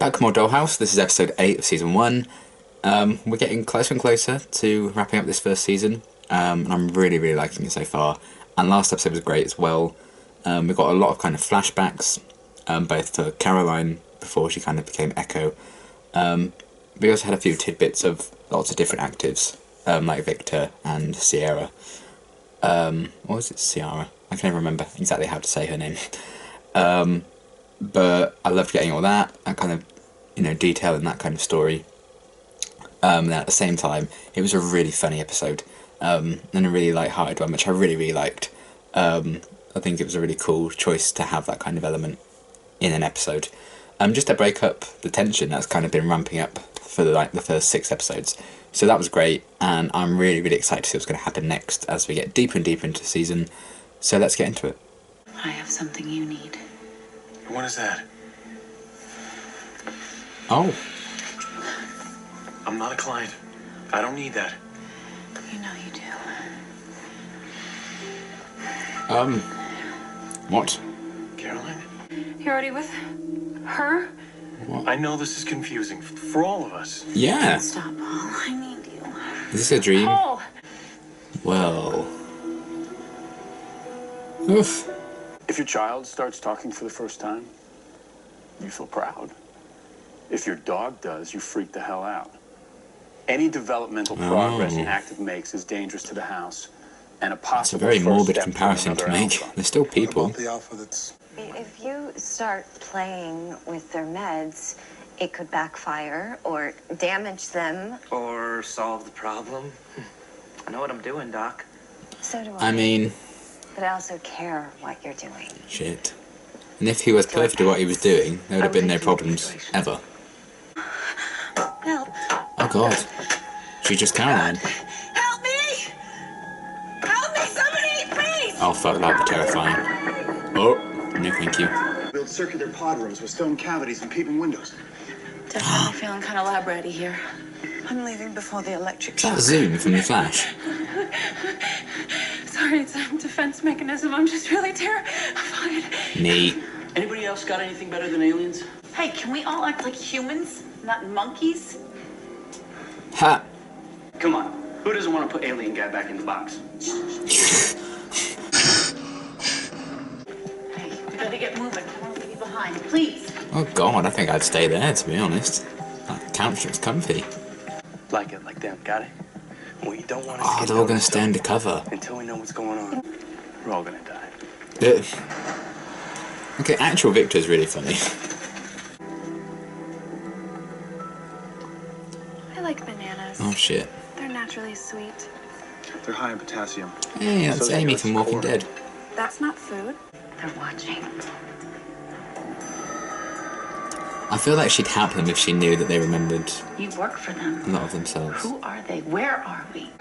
Back more Dollhouse. This is episode 8 of season 1. We're getting closer and closer to wrapping up this first season, and I'm really liking it so far. And last episode was great as well. We got a lot of kind of flashbacks, both to Caroline before she kind of became Echo. We also had a few tidbits of lots of different actives, like Victor and Sierra. Or was it Ciara? I can't even remember exactly how to say her name. But I loved getting all that kind of, detail in that kind of story. And at the same time, it was a really funny episode, and a really light-hearted one, which I really liked. I think it was a really cool choice to have that kind of element in an episode. Just to break up the tension that's kind of been ramping up for the first 6 episodes. So that was great, and I'm really excited to see what's going to happen next as we get deeper and deeper into the season. So let's get into it. I have something you need. What is that? Oh. I'm not a client. I don't need that. You know you do. What? Caroline? You're already with her? What? I know this is confusing for all of us. Yeah. Stop, Paul. I need you. Is this a dream? Paul! Well. Oof. If your child starts talking for the first time, you feel proud. If your dog does, you freak the hell out. Any developmental progress an active makes is dangerous to the house, and a possible It's a very first morbid step comparison to another make. alpha. They're still people. The alpha that's... If you start playing with their meds, it could backfire or damage them. Or solve the problem. I know what I'm doing, Doc. So do I. I mean... But I also care what you're doing. Shit. And if he was perfect at what he was doing, there would have been no problems, ever. Help. Oh god. She's just Caroline. Help me! Help me, somebody, please! Oh fuck, that'd be terrifying. Oh, no thank you. Build circular pod rooms with stone cavities and peeping windows. Definitely feeling kind of lab ready here. I'm leaving before the electric Is that shock. Zoom from The Flash? Sorry, it's a defense mechanism. I'm just really terrified. Neat. Anybody else got anything better than aliens? Hey, can we all act like humans, not monkeys? Ha! Come on. Who doesn't want to put alien guy back in the box? Hey, we gotta get moving. I don't want to leave you behind. Please. Oh god, I think I'd stay there, to be honest. That couch looks comfy. Like it, like them. Got it? What you don't want is Oh, they're all gonna stay undercover. until we know what's going on. We're all gonna die. Okay, actual Victor's really funny. I like bananas. Oh shit. They're naturally sweet. They're high in potassium. Hey, that's So Amy that's from Walking core. Dead. That's not food. They're watching. I feel like she'd help them if she knew that they remembered You work for them. a lot of themselves. Who are they? Where are we?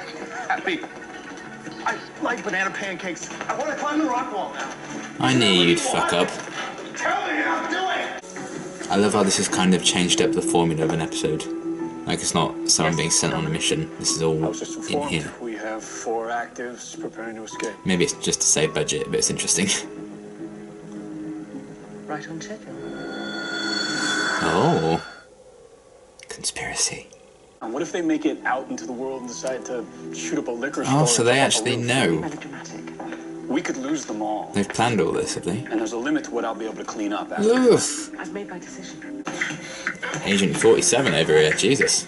Happy. I like banana pancakes. I want to climb the rock wall now. I knew you'd fuck up. Tell me how to do it! I love how this has kind of changed up the formula of an episode. Like, it's not someone being sent on a mission. This is I all was just in informed here. we have 4 actives preparing to escape. Maybe it's just to save budget, but it's interesting. Right on schedule. Oh. Conspiracy. And what if they make it out into the world and decide to shoot up a liquor store? Oh, so and they jump off a actually roof? know. Melodramatic. We could lose them all. They've planned all this, have they? And there's a limit to what I'll be able to clean up after. Oof. I've made my decision. Agent 47 over here, Jesus.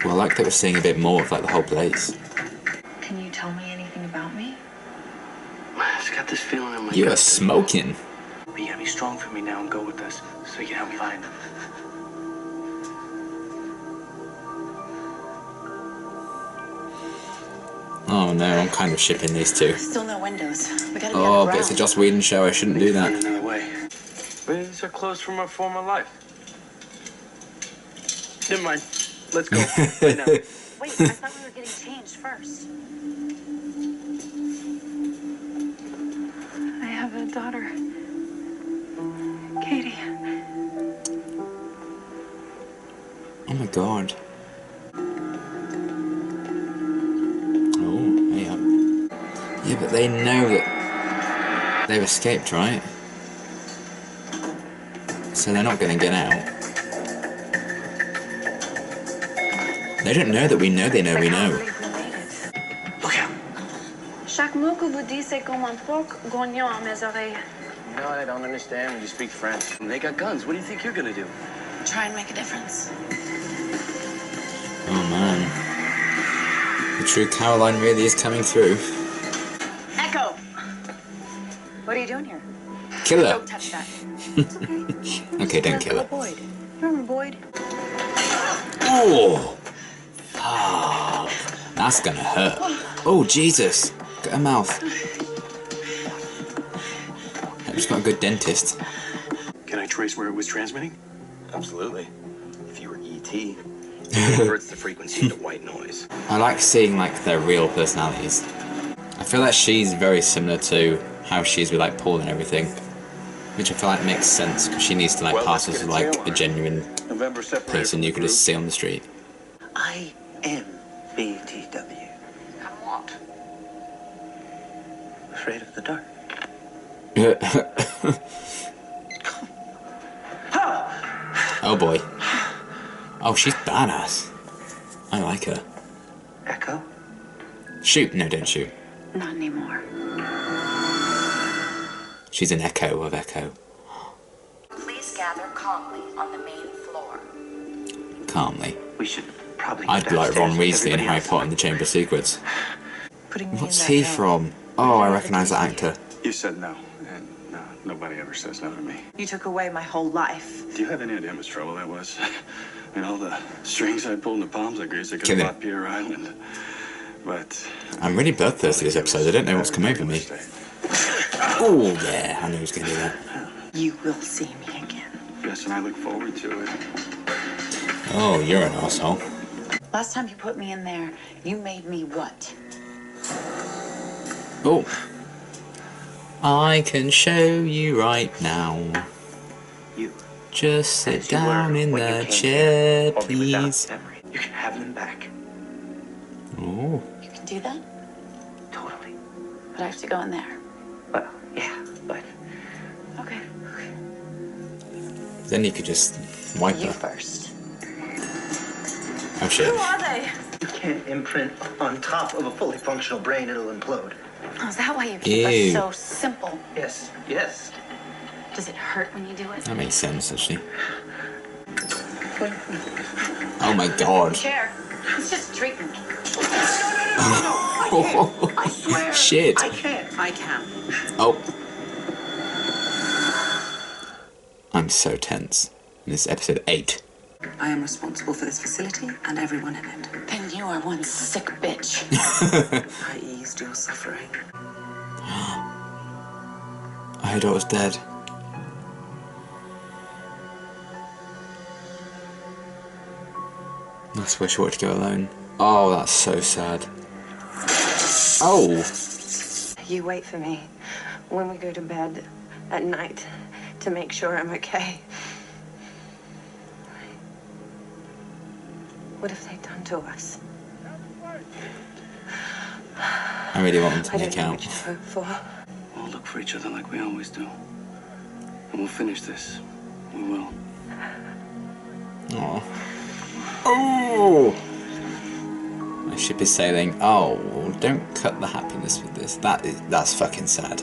Well, I like that we're seeing a bit more of like the whole place. Can you tell me anything about me? I just got this feeling in my You gut. are smoking. But you gotta be strong for me now and go with us so you can help me find them. Oh no, I'm kind of shipping these two. Still no windows. We gotta be Oh, but underground. it's a Joss Whedon show, I shouldn't do Find that. another way. Maybe these are clothes from our former life. Never mind. Let's go. Right now. Wait, I thought we were getting changed first. I have a daughter. Katie. Oh my god. Oh, hey up. Yeah, but they know that they've escaped, right? So they're not going to get out. They don't know that we know they know we know. Look out. Chaque mot que vous dites, c'est comme un porc grognon à mes oreilles. No, I don't understand when you speak French. They got guns. What do you think you're gonna do? Try and make a difference. Oh man. The true Caroline really is coming through. Echo! What are you doing here? Kill her. Don't touch that. Okay, don't kill her. Boyd. Remember Boyd? Oh! Fuck. That's gonna hurt. Oh, Jesus. Look at her mouth. I've just got a good dentist. Can I trace where it was transmitting? Absolutely. If you were E.T., it converts the frequency to white noise. I like seeing like their real personalities. I feel like she's very similar to how she is with like Paul and everything, which I feel like makes sense because she needs to like pass as like a genuine November separated person you could just see on the street. I am BTW. I'm what? Afraid of the dark. Oh boy. Oh, she's badass. I like her. Echo? Shoot. No, don't shoot. Not anymore. She's an echo of Echo. Please gather calmly on the main floor. Calmly. We should probably. I'd be like Ron Weasley in Harry Potter and the Chamber of Secrets. What's he from? Oh, I recognise that actor. You said no, and no, nobody ever says no to me. You took away my whole life. Do you have any idea how much trouble that was? I mean, all the strings I pulled and the palms I greased, I could Kill have him. bought Peter Island. But I'm really bloodthirsty this episode. I don't know what's come over me. Oh yeah, I knew he was going to do that. You will see me again. yes, and I look forward to it. Oh, you're an asshole. Last time you put me in there, you made me what? Oh. I can show you right now. You. Just sit As you down were in when you the came chair, here, only without please. memory. You can have them back. Oh. You can do that? Totally. But I have to go in there. Well, yeah, but Okay. Then you could just wipe You her. first. Oh shit. Who are they? you can't imprint on top of a fully functional brain. It'll implode. Oh, is that why you keep Ew. us so simple? Yes, yes. Does it hurt when you do it? That makes sense, actually. Oh my god. Chair. It's just treatment. I swear. Shit. I can't. I can. Oh. I'm so tense. This is episode 8. I am responsible for this facility and everyone in it. Then you are one sick bitch. I eased your suffering. Her daughter's dead. That's where she wanted to go alone. Oh, that's so sad. Oh! You wait for me when we go to bed at night to make sure I'm okay. What have they done to us? I really want them to I make don't know out. what you vote for. We'll look for each other like we always do. And we'll finish this. We will. Oh. Oh! My ship is sailing. Oh, don't cut the happiness with this. That's fucking sad.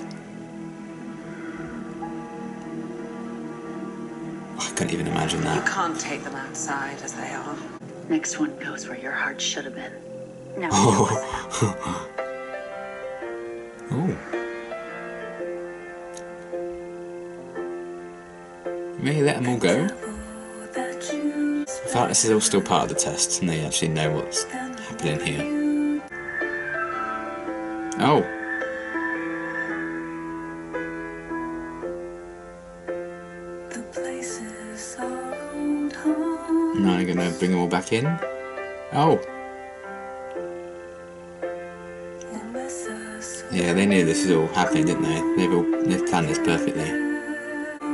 I couldn't even imagine You that. can't take them outside as they are. Next one goes where your heart should have been. No. Oh. Oh. Really let them all go? I feel like this is all still part of the test and they actually know what's happening here. Oh. Now I'm gonna bring them all back in. Oh. Yeah, they knew this was all happening, didn't they? They've planned this perfectly.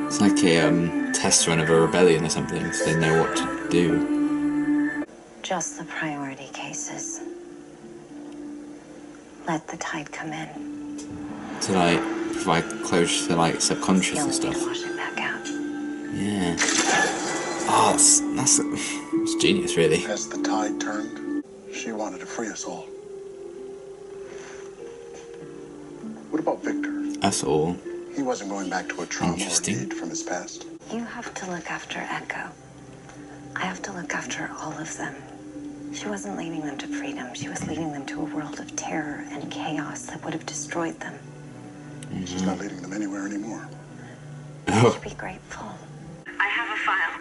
It's like a test run of a rebellion or something, so they know what to do. Just the priority cases. Let the tide come in. To like provide closure to like subconscious and You'll need stuff. to wash it back out. Yeah. Oh, that's genius, really. As the tide turned, she wanted to free us all. What about Victor? Us all. He wasn't going back to a trauma or Interesting. need from his past. You have to look after Echo. I have to look after all of them. She wasn't leading them to freedom. She was leading them to a world of terror and chaos that would have destroyed them. She's not leading them anywhere anymore. You should be grateful. I have a file,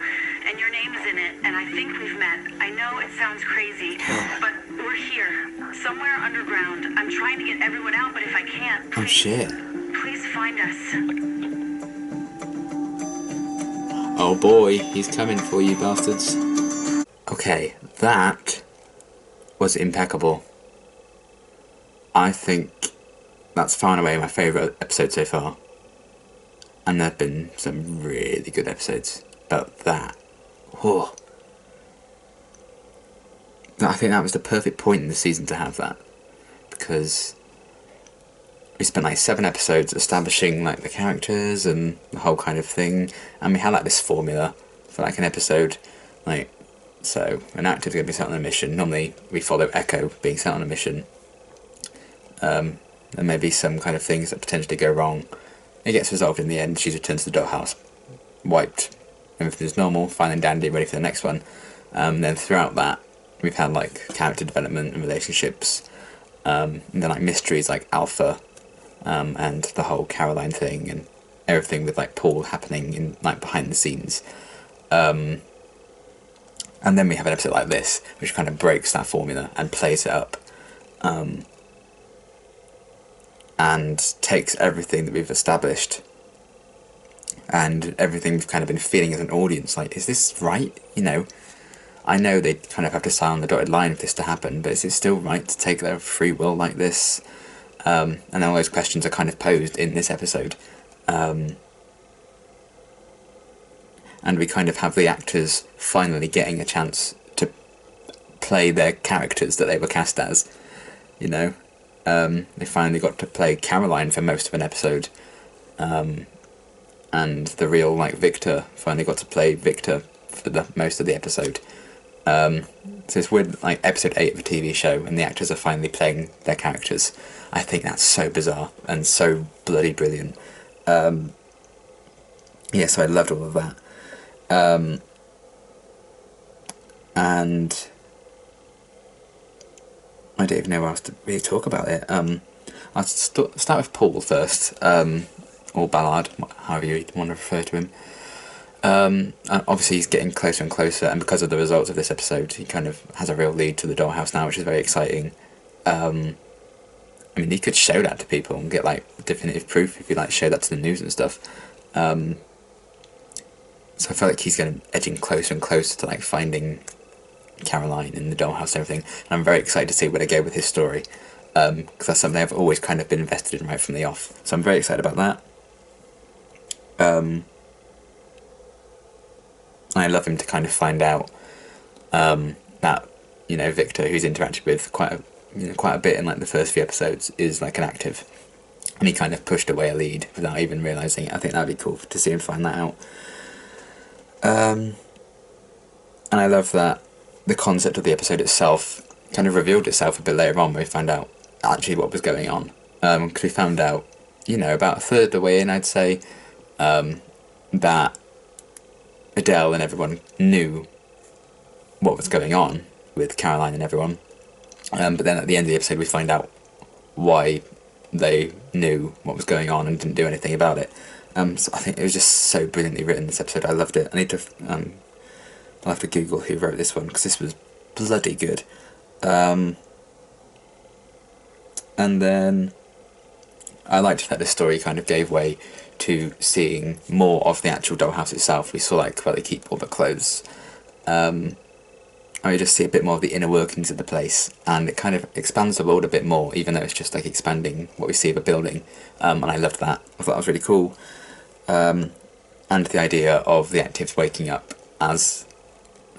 and your name is in it, and I think we've met. I know it sounds crazy, but we're here, somewhere underground. I'm trying to get everyone out, but if I can't, please, Oh shit. please find us. Oh boy, he's coming for you bastards. Okay, that was impeccable. I think that's far and away my favourite episode so far. And there have been some really good episodes. But that, oh. I think that was the perfect point in the season to have that. Because we spent like 7 episodes establishing like the characters and the whole kind of thing. And we had like this formula for like an episode. Like, so an actor's going to be sent on a mission. Normally we follow Echo being sent on a mission. There may be some kind of things that potentially go wrong. It gets resolved in the end. She's returned to the dollhouse, wiped. Everything's normal, fine and dandy, ready for the next one. Then throughout that, we've had like character development and relationships, and then like mysteries like Alpha, and the whole Caroline thing, and everything with like Paul happening in like behind the scenes. And then we have an episode like this, which kind of breaks that formula and plays it up. And takes everything that we've established and everything we've kind of been feeling as an audience, like, is this right? You know, I know they kind of have to sign on the dotted line for this to happen, but is it still right to take their free will like this? And all those questions are kind of posed in this episode. And we kind of have the actors finally getting a chance to play their characters that they were cast as, you know. They finally got to play Caroline for most of an episode, and the real like Victor finally got to play Victor for the most of the episode. So it's weird, like episode 8 of a TV show, and the actors are finally playing their characters. I think that's so bizarre and so bloody brilliant. Yeah, so I loved all of that, and I don't even know how else to really talk about it. I'll start with Paul first, or Ballard, however you want to refer to him. And obviously he's getting closer and closer, and because of the results of this episode, he kind of has a real lead to the Dollhouse now, which is very exciting. I mean, he could show that to people and get like definitive proof if he like showed that to the news and stuff. So I feel like he's edging closer and closer to like finding Caroline in the Dollhouse and everything, and I'm very excited to see where they go with his story, because that's something I've always kind of been invested in right from the off, so I'm very excited about that. I love him to kind of find out that, you know, Victor, who's interacted with quite a bit in like the first few episodes, is like an active, and he kind of pushed away a lead without even realising it. I think that'd be cool to see him find that out. And I love that the concept of the episode itself kind of revealed itself a bit later on, where we found out actually what was going on. Because we found out, you know, about a third of the way in, I'd say, that Adele and everyone knew what was going on with Caroline and everyone. But then at the end of the episode, we find out why they knew what was going on and didn't do anything about it. So I think it was just so brilliantly written, this episode. I loved it. I need to I'll have to Google who wrote this one, because this was bloody good. And then I liked that the story kind of gave way to seeing more of the actual Dollhouse itself. We saw like where they keep all the clothes. And we just see a bit more of the inner workings of the place, and it kind of expands the world a bit more, even though it's just like expanding what we see of a building. And I loved that. I thought that was really cool. And the idea of the actives waking up as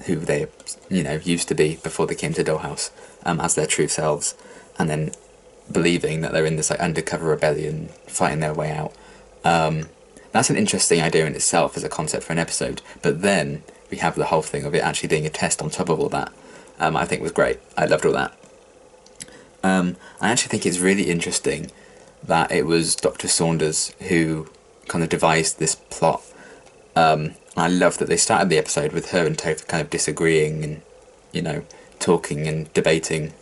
who they, you know, used to be before they came to Dollhouse, as their true selves, and then believing that they're in this like undercover rebellion, fighting their way out. But that's an interesting idea in itself as a concept for an episode. But then we have the whole thing of it actually being a test on top of all that. I think was great. I loved all that. I actually think it's really interesting that it was Dr. Saunders who kind of devised this plot. I love that they started the episode with her and Topher kind of disagreeing and, you know, talking and debating,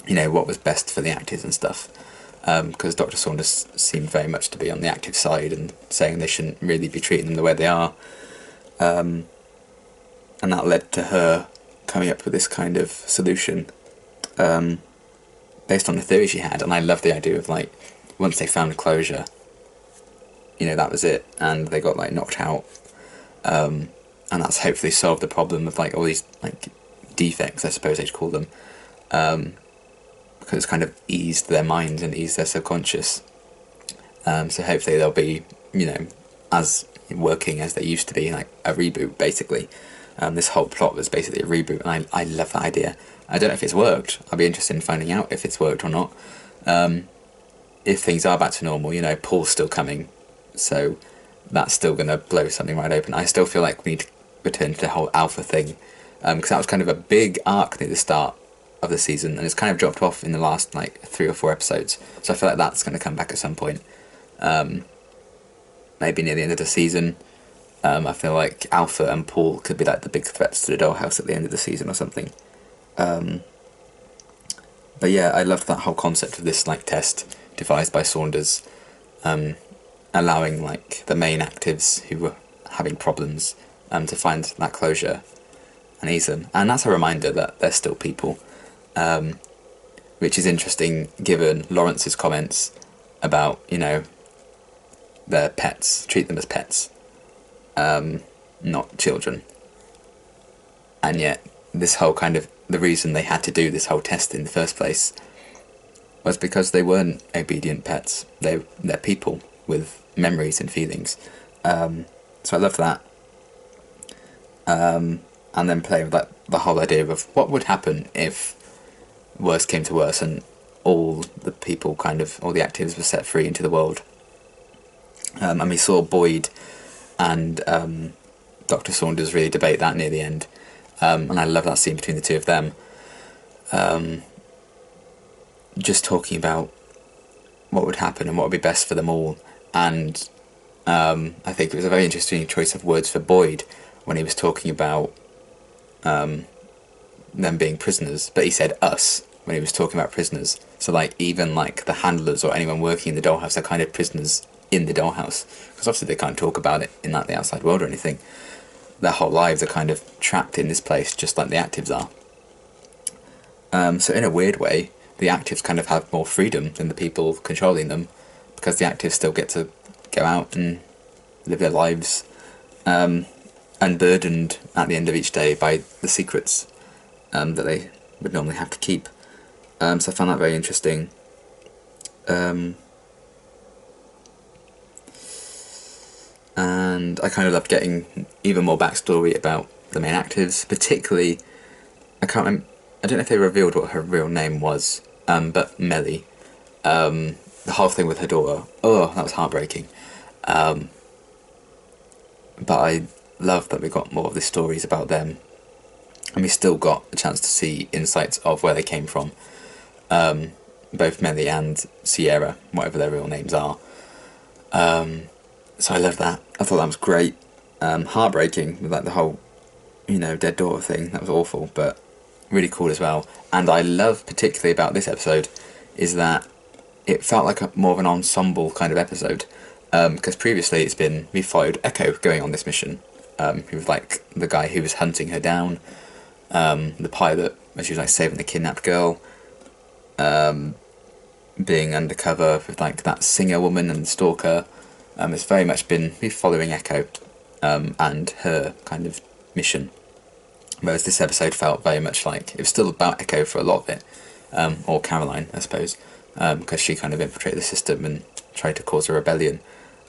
you know, what was best for the actors and stuff. Because Dr. Saunders seemed very much to be on the active side and saying they shouldn't really be treating them the way they are. And that led to her coming up with this kind of solution based on the theory she had. And I love the idea of, like, once they found closure, you know, that was it, and they got, like, knocked out. And that's hopefully solved the problem of, like, all these, like, defects, I suppose they'd call them. Because it's kind of eased their minds and eased their subconscious. So hopefully they'll be, you know, as working as they used to be, like a reboot, basically. This whole plot was basically a reboot, and I love that idea. I don't know if it's worked. I'll be interested in finding out if it's worked or not. If things are back to normal, you know, Paul's still coming, so that's still going to blow something right open. I still feel like we need to return to the whole Alpha thing, because that was kind of a big arc near the start of the season, and it's kind of dropped off in the last, like, 3 or 4 episodes. So I feel like that's going to come back at some point. Maybe near the end of the season. I feel like Alpha and Paul could be like the big threats to the Dollhouse at the end of the season or something. But yeah, I loved that whole concept of this, like, test devised by Saunders, allowing, like, the main actives who were having problems to find that closure and ease them. And that's a reminder that they're still people, which is interesting given Lawrence's comments about, you know, their pets, treat them as pets, not children. And yet this whole kind of, the reason they had to do this whole test in the first place was because they weren't obedient pets. They're people with memories and feelings. So I love that. And then playing with, like, the whole idea of what would happen if worse came to worse and all the people, kind of, all the actives were set free into the world. And we saw Boyd and Dr. Saunders really debate that near the end. And I love that scene between the two of them. Just talking about what would happen and what would be best for them all. And I think it was a very interesting choice of words for Boyd when he was talking about them being prisoners, but he said us when he was talking about prisoners. So, like, even, like, the handlers or anyone working in the Dollhouse are kind of prisoners in the Dollhouse, because obviously they can't talk about it in, like, the outside world or anything. Their whole lives are kind of trapped in this place, just like the actives are. So in a weird way, the actives kind of have more freedom than the people controlling them, because the actives still get to go out and live their lives unburdened at the end of each day by the secrets that they would normally have to keep. So I found that very interesting. And I kind of loved getting even more backstory about the main actives, particularly, I don't know if they revealed what her real name was, but Melly. The whole thing with her daughter, that was heartbreaking. But I love that we got more of the stories about them, and we still got a chance to see insights of where they came from. Both Melly and Sierra, whatever their real names are. So I love that. I thought that was great. Heartbreaking with, like, the whole, you know, dead daughter thing. That was awful, but really cool as well. And I love particularly about this episode is that it felt like more of an ensemble kind of episode. Because previously we followed Echo going on this mission. He was, like, the guy who was hunting her down. The pilot, when she was, like, saving the kidnapped girl. Being undercover with, like, that singer woman and the stalker. It's very much been following Echo and her kind of mission. Whereas this episode felt very much like it was still about Echo for a lot of it, or Caroline, I suppose, because she kind of infiltrated the system and tried to cause a rebellion.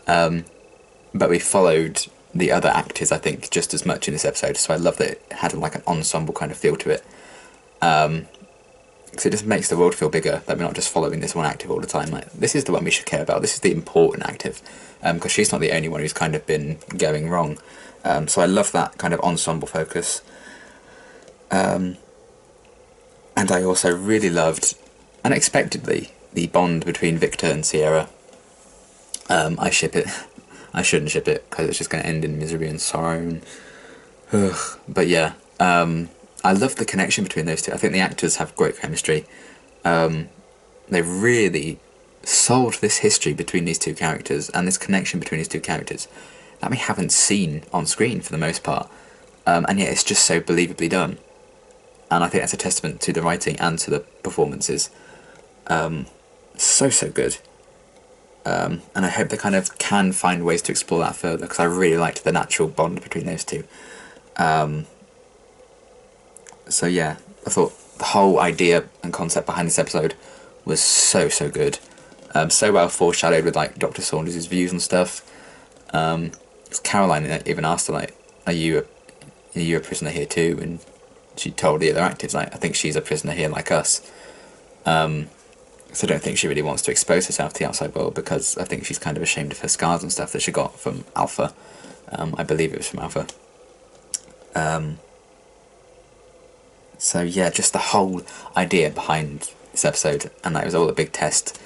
But we followed the other actors, I think, just as much in this episode, so I love that it had, like, an ensemble kind of feel to it. And because it just makes the world feel bigger, that we're not just following this one active all the time. Like, this is the one we should care about, this is the important active, because she's not the only one who's kind of been going wrong. So I love that kind of ensemble focus. And I also really loved, unexpectedly, the bond between Victor and Sierra. I ship it. I shouldn't ship it, because it's just going to end in misery and sorrow. And, but yeah, I love the connection between those two. I think the actors have great chemistry. They really sold this history between these two characters, and this connection between these two characters that we haven't seen on screen for the most part. And yet it's just so believably done. And I think that's a testament to the writing and to the performances. So good. And I hope they kind of can find ways to explore that further, because I really liked the natural bond between those two. So yeah, I thought the whole idea and concept behind this episode was so good. So well foreshadowed with like Dr. Saunders' views and stuff. Caroline even asked her, like, are you a prisoner here too? And she told the other actors, like, I think she's a prisoner here like us. So I don't think she really wants to expose herself to the outside world, because I think she's kind of ashamed of her scars and stuff that she got from Alpha. I believe it was from Alpha. So yeah, just the whole idea behind this episode, and that was all a big test.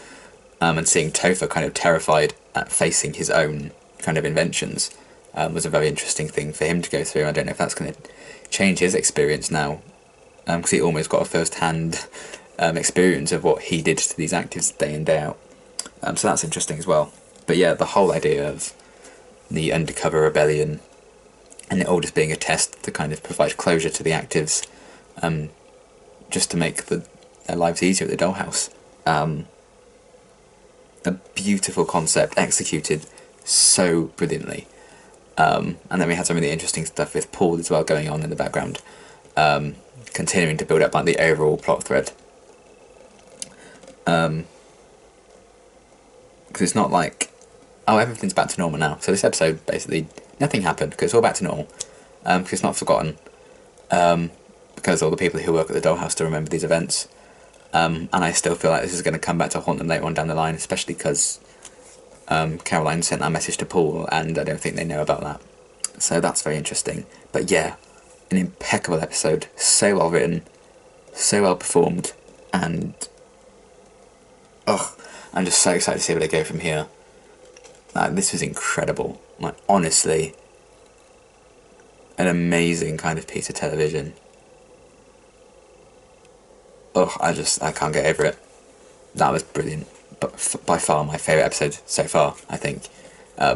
And seeing Topher kind of terrified at facing his own kind of inventions was a very interesting thing for him to go through. I don't know if that's going to change his experience now, because he almost got a first-hand experience of what he did to these actives day in, day out. So that's interesting as well. But yeah, the whole idea of the undercover rebellion, and it all just being a test to kind of provide closure to the actives, just to make their lives easier at the Dollhouse. A beautiful concept, executed so brilliantly. And then we had some really interesting stuff with Paul as well going on in the background, continuing to build up like the overall plot thread. Because it's not like, oh, everything's back to normal now. So this episode, basically, nothing happened, because it's all back to normal. Because it's not forgotten. Because all the people who work at the Dollhouse still remember these events. And I still feel like this is going to come back to haunt them later on down the line, especially because Caroline sent that message to Paul, and I don't think they know about that. So that's very interesting. But yeah, an impeccable episode. So well written, so well performed, and I'm just so excited to see where they go from here. This was incredible. Like, honestly, an amazing kind of piece of television. I can't get over it. That was brilliant. But by far my favourite episode so far, I think,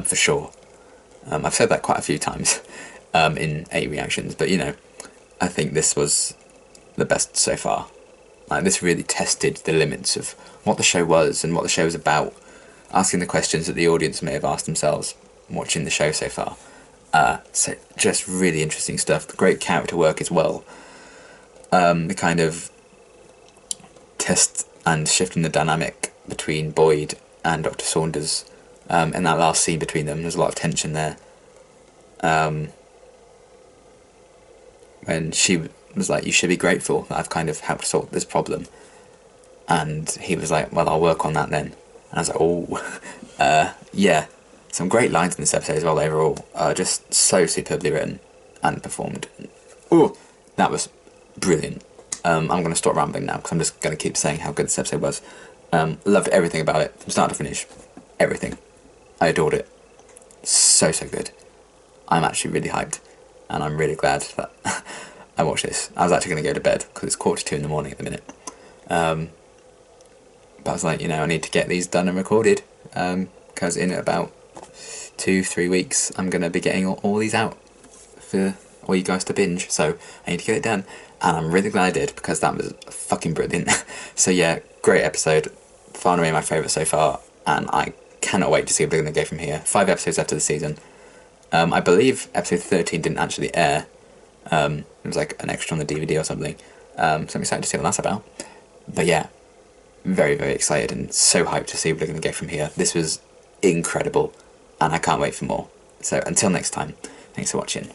for sure. I've said that quite a few times in 8 reactions, but you know, I think this was the best so far. Like, this really tested the limits of what the show was and what the show was about, asking the questions that the audience may have asked themselves watching the show so far. So just really interesting stuff. Great character work as well. The kind of test and shifting the dynamic between Boyd and Dr. Saunders, in that last scene between them, there's a lot of tension there. When she was like, you should be grateful that I've kind of helped solve this problem. And he was like, well, I'll work on that then. And I was like, oh, yeah. Some great lines in this episode as well overall. Just so superbly written and performed. Oh, that was brilliant. I'm going to stop rambling now, because I'm just going to keep saying how good this episode was. Loved everything about it, from start to finish. Everything. I adored it. So good. I'm actually really hyped, and I'm really glad that I watched this. I was actually going to go to bed, because it's 1:45 in the morning at the minute. But I was like, you know, I need to get these done and recorded, because in about 2-3 weeks I'm going to be getting all these out for all you guys to binge, so I need to get it done. And I'm really glad I did, because that was fucking brilliant. So yeah, great episode. Far and away my favourite so far, and I cannot wait to see where we're going to go from here. 5 episodes after the season. I believe episode 13 didn't actually air. It was like an extra on the DVD or something. So I'm excited to see what that's about. But yeah, very excited and so hyped to see where we're going to go from here. This was incredible, and I can't wait for more. So until next time, thanks for watching.